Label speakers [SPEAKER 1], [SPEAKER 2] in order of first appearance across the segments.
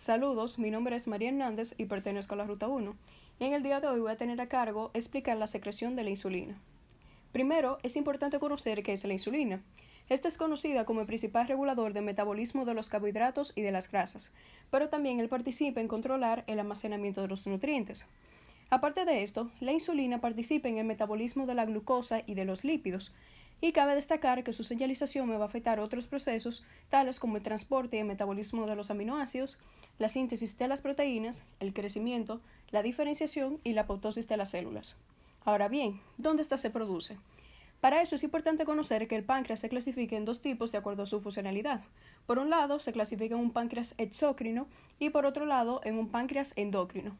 [SPEAKER 1] Saludos, mi nombre es María Hernández y pertenezco a la Ruta 1. Y en el día de hoy voy a tener a cargo explicar la secreción de la insulina. Primero, es importante conocer qué es la insulina. Esta es conocida como el principal regulador del metabolismo de los carbohidratos y de las grasas, pero también él participa en controlar el almacenamiento de los nutrientes. Aparte de esto, la insulina participa en el metabolismo de la glucosa y de los lípidos, y cabe destacar que su señalización me va a afectar otros procesos, tales como el transporte y el metabolismo de los aminoácidos, la síntesis de las proteínas, el crecimiento, la diferenciación y la apoptosis de las células. Ahora bien, ¿dónde esta se produce? Para eso es importante conocer que el páncreas se clasifica en dos tipos de acuerdo a su funcionalidad. Por un lado, se clasifica en un páncreas exócrino y por otro lado, en un páncreas endocrino.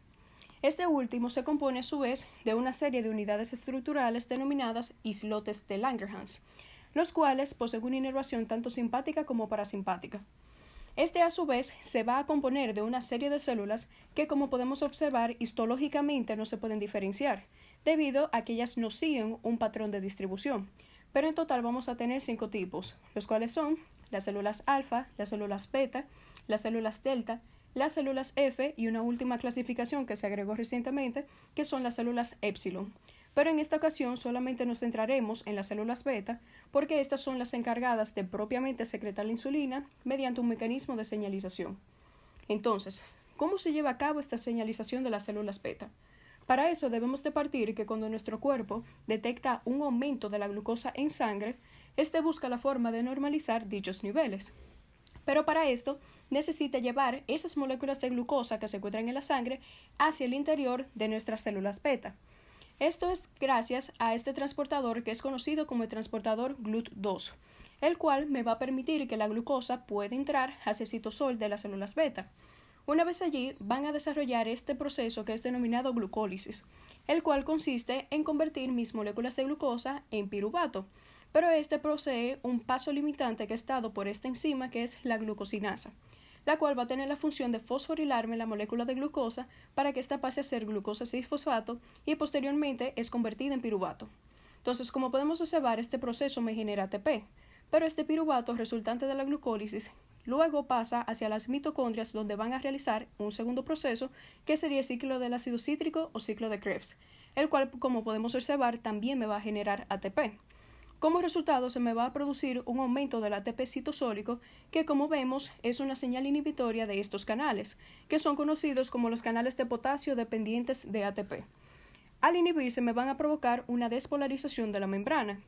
[SPEAKER 1] Este último se compone a su vez de una serie de unidades estructurales denominadas islotes de Langerhans, los cuales poseen una inervación tanto simpática como parasimpática. Este a su vez se va a componer de una serie de células que, como podemos observar, histológicamente no se pueden diferenciar, debido a que ellas no siguen un patrón de distribución. Pero en total vamos a tener 5 tipos, los cuales son las células alfa, las células beta, las células delta, las células F y una última clasificación que se agregó recientemente, que son las células épsilon. Pero en esta ocasión solamente nos centraremos en las células beta, porque estas son las encargadas de propiamente secretar la insulina mediante un mecanismo de señalización. Entonces, ¿cómo se lleva a cabo esta señalización de las células beta? Para eso debemos de partir que cuando nuestro cuerpo detecta un aumento de la glucosa en sangre, este busca la forma de normalizar dichos niveles. Pero para esto necesita llevar esas moléculas de glucosa que se encuentran en la sangre hacia el interior de nuestras células beta. Esto es gracias a este transportador que es conocido como el transportador GLUT2, el cual me va a permitir que la glucosa pueda entrar hacia el citosol de las células beta. Una vez allí, van a desarrollar este proceso que es denominado glucólisis, el cual consiste en convertir mis moléculas de glucosa en piruvato, pero este posee un paso limitante que es dado por esta enzima que es la glucosinasa, la cual va a tener la función de fosforilarme la molécula de glucosa para que ésta pase a ser glucosa 6-fosfato y posteriormente es convertida en piruvato. Entonces, como podemos observar, este proceso me genera ATP, pero este piruvato resultante de la glucólisis luego pasa hacia las mitocondrias donde van a realizar un segundo proceso que sería el ciclo del ácido cítrico o ciclo de Krebs, el cual, como podemos observar, también me va a generar ATP. Como resultado se me va a producir un aumento del ATP citosólico que, como vemos, es una señal inhibitoria de estos canales, que son conocidos como los canales de potasio dependientes de ATP. Al inhibirse me van a provocar una despolarización de la membrana,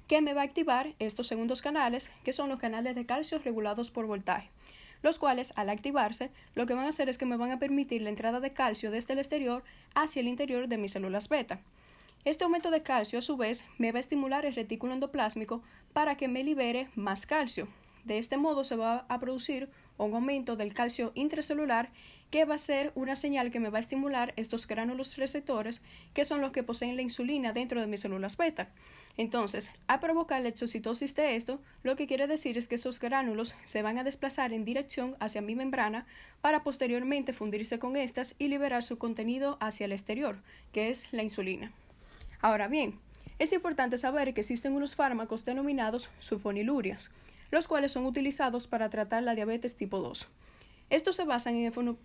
[SPEAKER 1] que me va a activar estos segundos canales, que son los canales de calcio regulados por voltaje, los cuales al activarse lo que van a hacer es que me van a permitir la entrada de calcio desde el exterior hacia el interior de mis células beta. Este aumento de calcio a su vez me va a estimular el retículo endoplásmico para que me libere más calcio. De este modo se va a producir un aumento del calcio intracelular que va a ser una señal que me va a estimular estos gránulos receptores que son los que poseen la insulina dentro de mis células beta. Entonces, a provocar la exocitosis de esto, lo que quiere decir es que esos gránulos se van a desplazar en dirección hacia mi membrana para posteriormente fundirse con estas y liberar su contenido hacia el exterior, que es la insulina. Ahora bien, es importante saber que existen unos fármacos denominados sulfonilurias, los cuales son utilizados para tratar la diabetes tipo 2. Estos se basan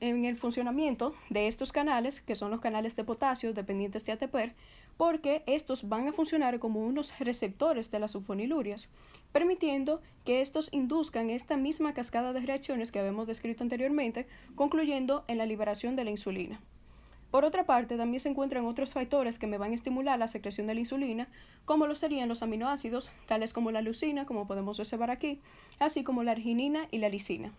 [SPEAKER 1] en el funcionamiento de estos canales, que son los canales de potasio dependientes de ATP, porque estos van a funcionar como unos receptores de las sulfonilurias, permitiendo que estos induzcan esta misma cascada de reacciones que habíamos descrito anteriormente, concluyendo en la liberación de la insulina. Por otra parte, también se encuentran otros factores que me van a estimular la secreción de la insulina, como lo serían los aminoácidos, tales como la leucina, como podemos observar aquí, así como la arginina y la lisina.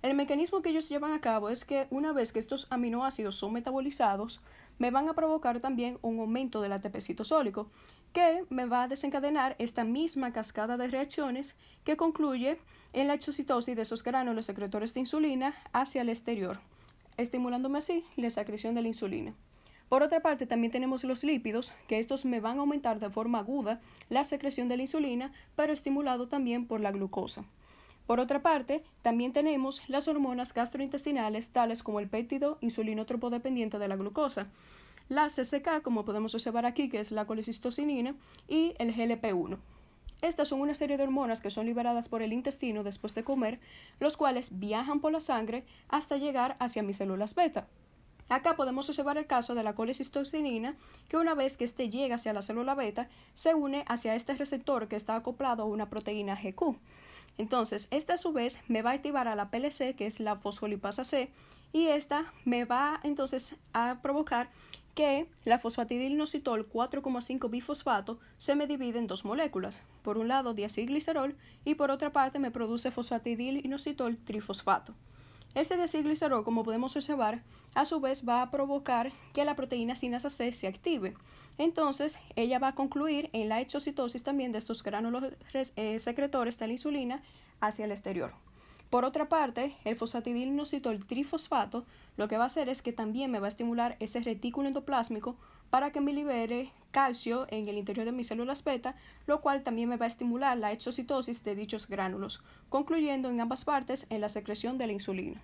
[SPEAKER 1] El mecanismo que ellos llevan a cabo es que una vez que estos aminoácidos son metabolizados, me van a provocar también un aumento del ATP citosólico, que me va a desencadenar esta misma cascada de reacciones que concluye en la exocitosis de esos gránulos secretores de insulina hacia el exterior, estimulándome así la secreción de la insulina. Por otra parte, también tenemos los lípidos, que estos me van a aumentar de forma aguda la secreción de la insulina, pero estimulado también por la glucosa. Por otra parte, también tenemos las hormonas gastrointestinales, tales como el péptido insulinotropo dependiente de la glucosa, la CCK, como podemos observar aquí, que es la colecistocinina, y el GLP-1. Estas son una serie de hormonas que son liberadas por el intestino después de comer, los cuales viajan por la sangre hasta llegar hacia mis células beta. Acá podemos observar el caso de la colecistocinina, que una vez que éste llega hacia la célula beta, se une hacia este receptor que está acoplado a una proteína GQ. Entonces, esta a su vez me va a activar a la PLC, que es la fosfolipasa C, y esta me va entonces a provocar que la fosfatidilinositol 4,5 bifosfato se me divide en dos moléculas. Por un lado diacilglicerol y por otra parte me produce fosfatidilinositol trifosfato. Ese diacilglicerol, como podemos observar, a su vez va a provocar que la proteína sinasa C se active. Entonces, ella va a concluir en la exocitosis también de estos gránulos secretores de la insulina hacia el exterior. Por otra parte, el fosfatidilinositol trifosfato lo que va a hacer es que también me va a estimular ese retículo endoplásmico para que me libere calcio en el interior de mis células beta, lo cual también me va a estimular la exocitosis de dichos gránulos, concluyendo en ambas partes en la secreción de la insulina.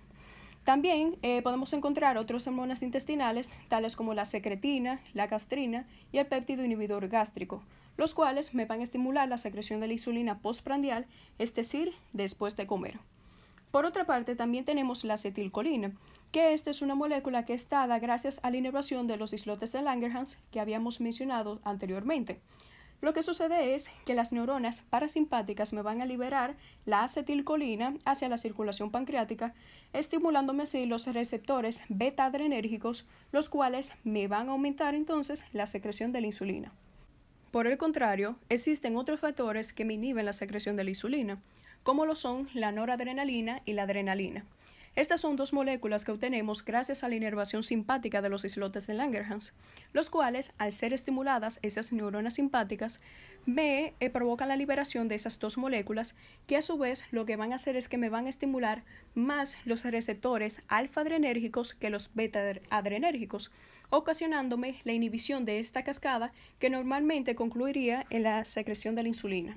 [SPEAKER 1] También podemos encontrar otras hormonas intestinales, tales como la secretina, la gastrina y el péptido inhibidor gástrico, los cuales me van a estimular la secreción de la insulina postprandial, es decir, después de comer. Por otra parte, también tenemos la acetilcolina, que esta es una molécula que es dada gracias a la inervación de los islotes de Langerhans que habíamos mencionado anteriormente. Lo que sucede es que las neuronas parasimpáticas me van a liberar la acetilcolina hacia la circulación pancreática, estimulándome así los receptores beta-adrenérgicos, los cuales me van a aumentar entonces la secreción de la insulina. Por el contrario, existen otros factores que me inhiben la secreción de la insulina, como lo son la noradrenalina y la adrenalina. Estas son dos moléculas que obtenemos gracias a la inervación simpática de los islotes de Langerhans, los cuales, al ser estimuladas esas neuronas simpáticas, me provocan la liberación de esas dos moléculas, que a su vez lo que van a hacer es que me van a estimular más los receptores alfa-adrenérgicos que los beta-adrenérgicos, ocasionándome la inhibición de esta cascada que normalmente concluiría en la secreción de la insulina.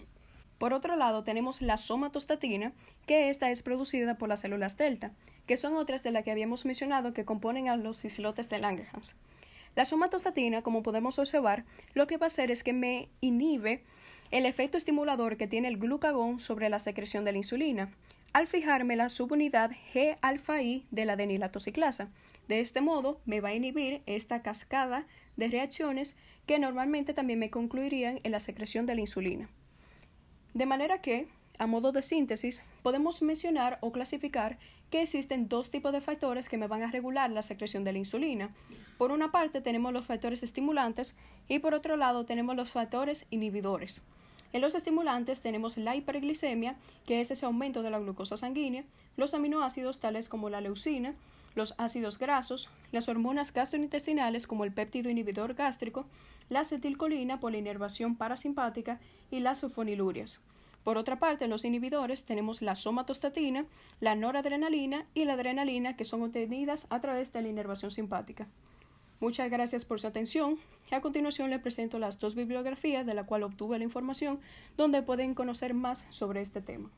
[SPEAKER 1] Por otro lado, tenemos la somatostatina, que esta es producida por las células delta, que son otras de las que habíamos mencionado que componen a los islotes de Langerhans. La somatostatina, como podemos observar, lo que va a hacer es que me inhibe el efecto estimulador que tiene el glucagón sobre la secreción de la insulina, al fijarme la subunidad G-alfa-I de la adenilatoxiclasa. De este modo, me va a inhibir esta cascada de reacciones que normalmente también me concluirían en la secreción de la insulina. De manera que, a modo de síntesis, podemos mencionar o clasificar que existen dos tipos de factores que me van a regular la secreción de la insulina. Por una parte tenemos los factores estimulantes y por otro lado tenemos los factores inhibidores. En los estimulantes tenemos la hiperglicemia, que es ese aumento de la glucosa sanguínea, los aminoácidos tales como la leucina, los ácidos grasos, las hormonas gastrointestinales como el péptido inhibidor gástrico, la acetilcolina por la inervación parasimpática y las sulfonilurias. Por otra parte, en los inhibidores tenemos la somatostatina, la noradrenalina y la adrenalina, que son obtenidas a través de la inervación simpática. Muchas gracias por su atención. A continuación les presento las dos bibliografías de la cual obtuve la información, donde pueden conocer más sobre este tema.